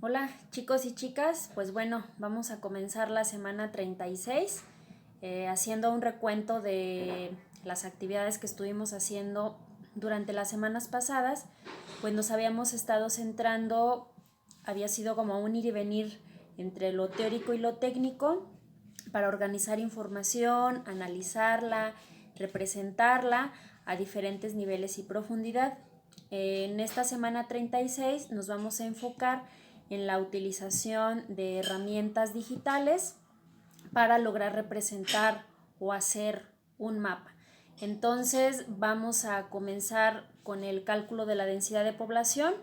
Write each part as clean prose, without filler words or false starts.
Hola chicos y chicas, pues bueno, vamos a comenzar la semana 36 haciendo un recuento de las actividades que estuvimos haciendo durante las semanas pasadas. Pues nos habíamos estado centrando, había sido como un ir y venir entre lo teórico y lo técnico para organizar información, analizarla, representarla a diferentes niveles y profundidad. En esta semana 36 nos vamos a enfocar en la utilización de herramientas digitales para lograr representar o hacer un mapa. Entonces vamos a comenzar con el cálculo de la densidad de población.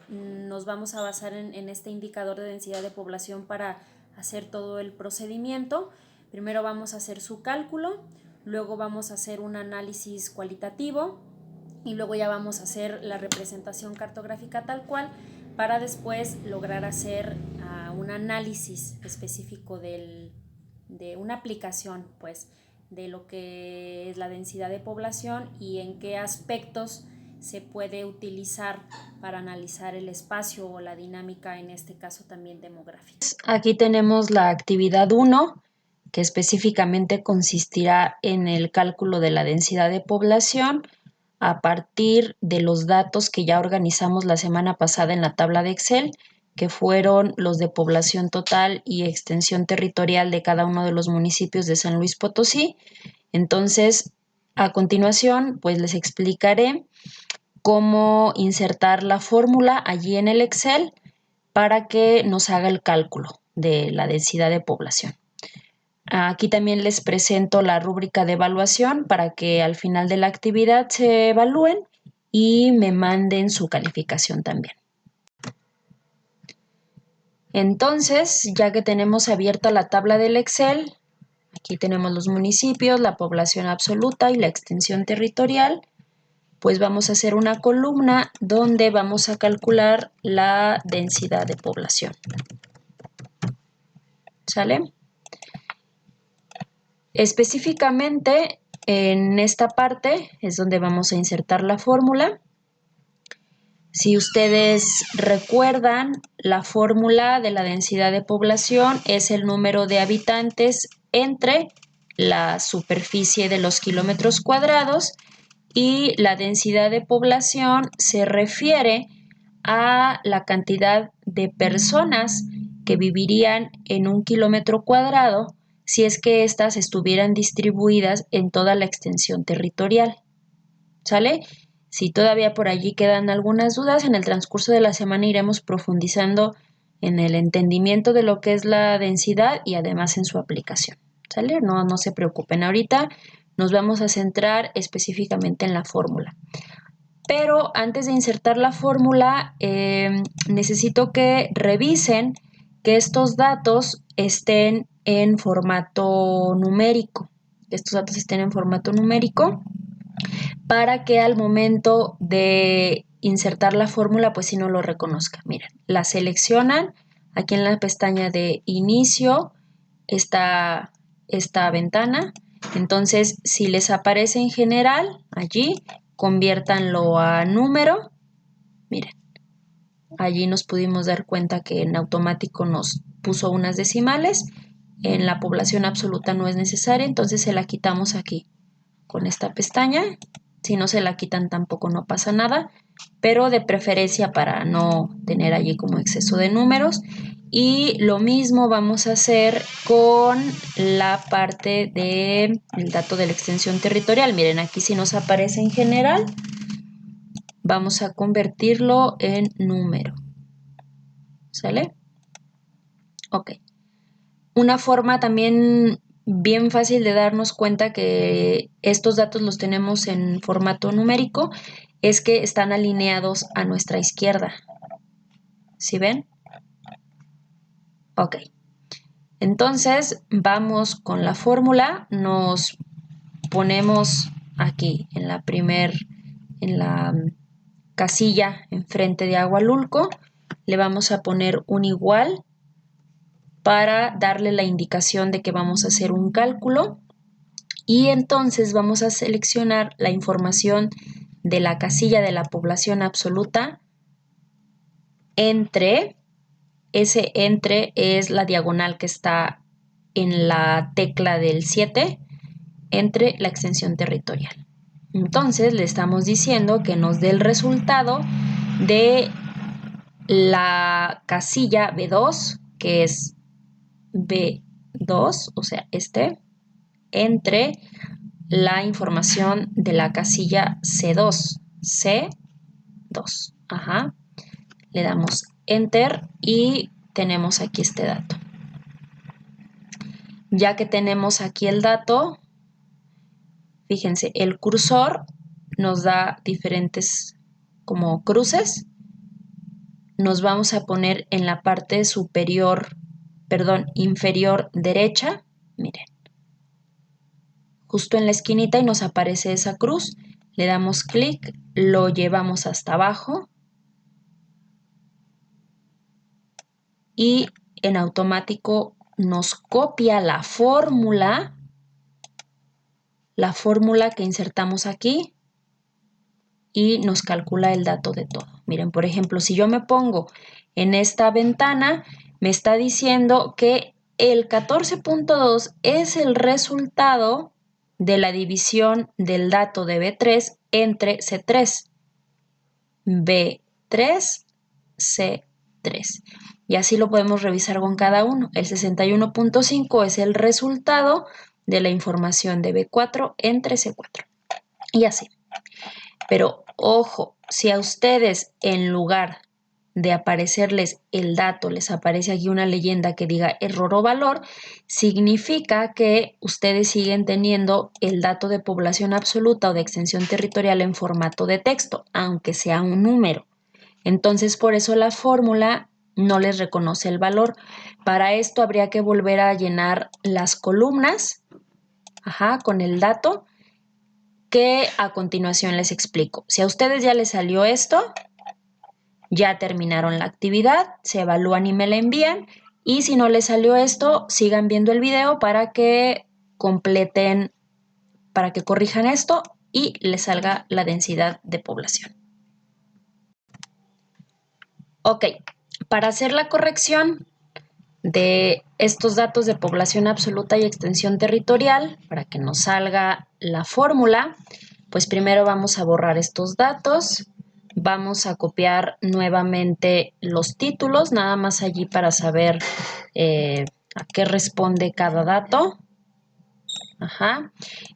Nos vamos a basar en este indicador de densidad de población para hacer todo el procedimiento. Primero vamos a hacer su cálculo, luego vamos a hacer un análisis cualitativo y luego ya vamos a hacer la representación cartográfica tal cual para después lograr hacer un análisis específico de una aplicación, pues, de lo que es la densidad de población y en qué aspectos se puede utilizar para analizar el espacio o la dinámica, en este caso también demográfica. Aquí tenemos la actividad 1, que específicamente consistirá en el cálculo de la densidad de población a partir de los datos que ya organizamos la semana pasada en la tabla de Excel, que fueron los de población total y extensión territorial de cada uno de los municipios de San Luis Potosí. Entonces, a continuación, pues les explicaré cómo insertar la fórmula allí en el Excel para que nos haga el cálculo de la densidad de población. Aquí también les presento la rúbrica de evaluación para que al final de la actividad se evalúen y me manden su calificación también. Entonces, ya que tenemos abierta la tabla del Excel, aquí tenemos los municipios, la población absoluta y la extensión territorial, pues vamos a hacer una columna donde vamos a calcular la densidad de población. ¿Sale? Específicamente en esta parte es donde vamos a insertar la fórmula. Si ustedes recuerdan, la fórmula de la densidad de población es el número de habitantes entre la superficie de los kilómetros cuadrados y la densidad de población se refiere a la cantidad de personas que vivirían en un kilómetro cuadrado si es que éstas estuvieran distribuidas en toda la extensión territorial. ¿Sale? Si todavía por allí quedan algunas dudas, en el transcurso de la semana iremos profundizando en el entendimiento de lo que es la densidad y además en su aplicación. ¿Sale? No se preocupen. Ahorita nos vamos a centrar específicamente en la fórmula. Pero antes de insertar la fórmula, necesito que revisen que estos datos estén en formato numérico. Para que al momento de insertar la fórmula, pues si no lo reconozca. Miren, la seleccionan aquí en la pestaña de inicio, está esta ventana. Entonces, si les aparece en general, allí, conviértanlo a número. Miren, allí nos pudimos dar cuenta que en automático nos puso unas decimales. En la población absoluta no es necesaria, entonces se la quitamos aquí con esta pestaña. Si no se la quitan tampoco no pasa nada, pero de preferencia para no tener allí como exceso de números. Y lo mismo vamos a hacer con la parte del dato de la extensión territorial. Miren, aquí si nos aparece en general, vamos a convertirlo en número. ¿Sale? Ok. Una forma también bien fácil de darnos cuenta que estos datos los tenemos en formato numérico es que están alineados a nuestra izquierda. ¿Sí ven? Ok. Entonces vamos con la fórmula, nos ponemos aquí en la casilla enfrente de Agualulco, le vamos a poner un igual para darle la indicación de que vamos a hacer un cálculo. Y entonces vamos a seleccionar la información de la casilla de la población absoluta entre ese entre es la diagonal que está en la tecla del 7 entre la extensión territorial. Entonces le estamos diciendo que nos dé el resultado de la casilla B2, que es B2, o sea, entre la información de la casilla C2, C2. Ajá. Le damos Enter y tenemos aquí este dato. Ya que tenemos aquí el dato, fíjense, el cursor nos da diferentes como cruces. Nos vamos a poner en la parte inferior derecha, miren, justo en la esquinita y nos aparece esa cruz. Le damos clic, lo llevamos hasta abajo y en automático nos copia la fórmula que insertamos aquí y nos calcula el dato de todo. Miren, por ejemplo, si yo me pongo en esta ventana, me está diciendo que el 14.2 es el resultado de la división del dato de B3 entre C3. B3, C3. Y así lo podemos revisar con cada uno. El 61.5 es el resultado de la información de B4 entre C4. Y así. Pero ojo, si a ustedes en lugar de aparecerles el dato, les aparece aquí una leyenda que diga error o valor, significa que ustedes siguen teniendo el dato de población absoluta o de extensión territorial en formato de texto, aunque sea un número. Entonces, por eso la fórmula no les reconoce el valor. Para esto habría que volver a llenar las columnas, con el dato, que a continuación les explico. Si a ustedes ya les salió esto, ya terminaron la actividad, se evalúan y me la envían. Y si no les salió esto, sigan viendo el video para que completen, para que corrijan esto y les salga la densidad de población. Ok, para hacer la corrección de estos datos de población absoluta y extensión territorial, para que nos salga la fórmula, pues primero vamos a borrar estos datos, vamos a copiar nuevamente los títulos, nada más allí para saber a qué responde cada dato.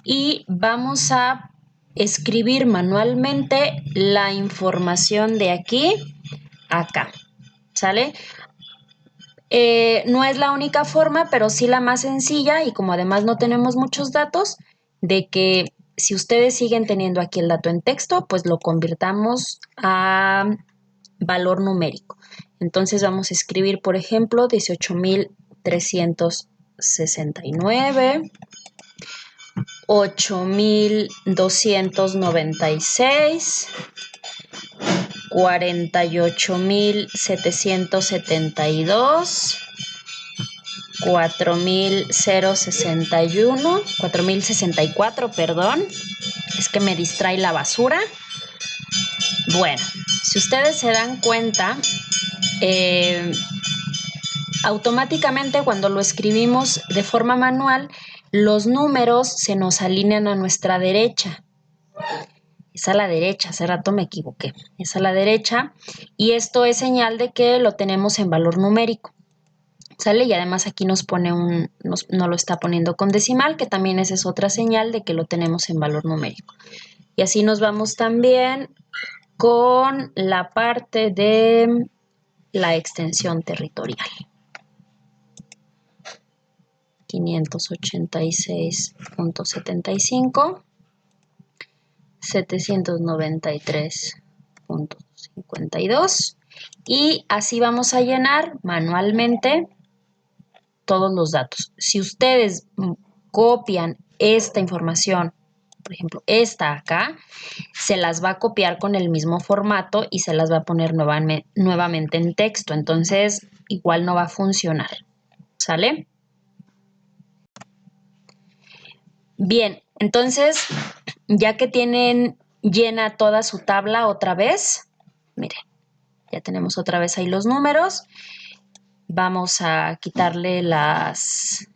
Y vamos a escribir manualmente la información de aquí a acá, ¿sale? No es la única forma, pero sí la más sencilla y como además no tenemos muchos datos, de que si ustedes siguen teniendo aquí el dato en texto, pues lo convirtamos a valor numérico. Entonces vamos a escribir, por ejemplo, 18.369, 8.296, 48.772, 4.064, perdón, es que me distrae la basura. Bueno, si ustedes se dan cuenta, automáticamente cuando lo escribimos de forma manual, los números se nos alinean a nuestra derecha. Es a la derecha, hace rato me equivoqué, es a la derecha y esto es señal de que lo tenemos en valor numérico, ¿sale? Y además aquí nos pone no lo está poniendo con decimal, que también esa es otra señal de que lo tenemos en valor numérico. Y así nos vamos también con la parte de la extensión territorial. 586.75, 793.52 y así vamos a llenar manualmente todos los datos. Si ustedes copian esta información, por ejemplo, esta acá, se las va a copiar con el mismo formato y se las va a poner nuevamente en texto. Entonces, igual no va a funcionar. ¿Sale? Bien, entonces, ya que tienen llena toda su tabla otra vez, miren, ya tenemos otra vez ahí los números. Vamos a quitarle las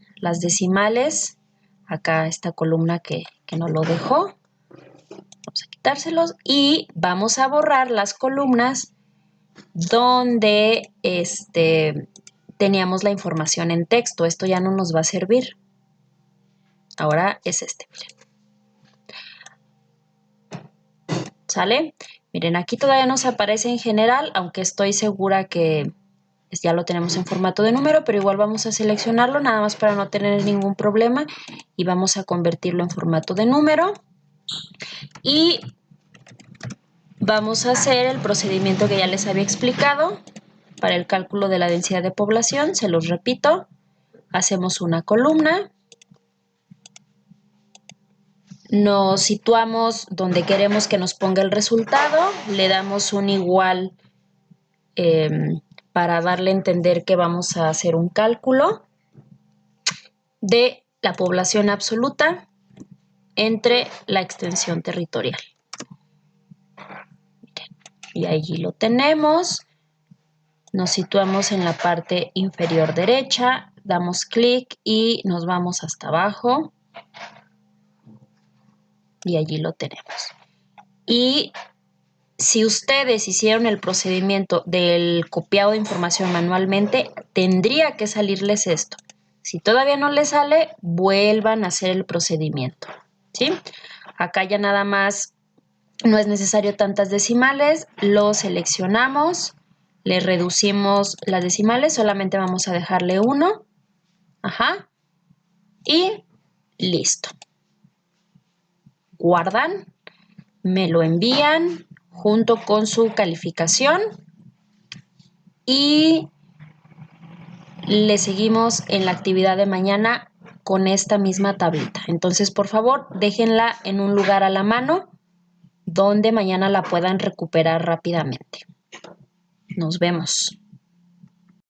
decimales. Acá esta columna que nos lo dejó. Vamos a quitárselos y vamos a borrar las columnas donde teníamos la información en texto. Esto ya no nos va a servir. Ahora es miren. ¿Sale? Miren, aquí todavía nos aparece en general, aunque estoy segura que ya lo tenemos en formato de número, pero igual vamos a seleccionarlo nada más para no tener ningún problema y vamos a convertirlo en formato de número. Y vamos a hacer el procedimiento que ya les había explicado para el cálculo de la densidad de población. Se los repito, hacemos una columna, nos situamos donde queremos que nos ponga el resultado, le damos un igual para darle a entender que vamos a hacer un cálculo de la población absoluta entre la extensión territorial. Y allí lo tenemos. Nos situamos en la parte inferior derecha, damos clic y nos vamos hasta abajo. Y allí lo tenemos. Y si ustedes hicieron el procedimiento del copiado de información manualmente, tendría que salirles esto. Si todavía no les sale, vuelvan a hacer el procedimiento, ¿sí? Acá ya nada más no es necesario tantas decimales, lo seleccionamos, le reducimos las decimales, solamente vamos a dejarle 1, y listo. Guardan, me lo envían junto con su calificación y le seguimos en la actividad de mañana con esta misma tablita. Entonces, por favor, déjenla en un lugar a la mano donde mañana la puedan recuperar rápidamente. Nos vemos.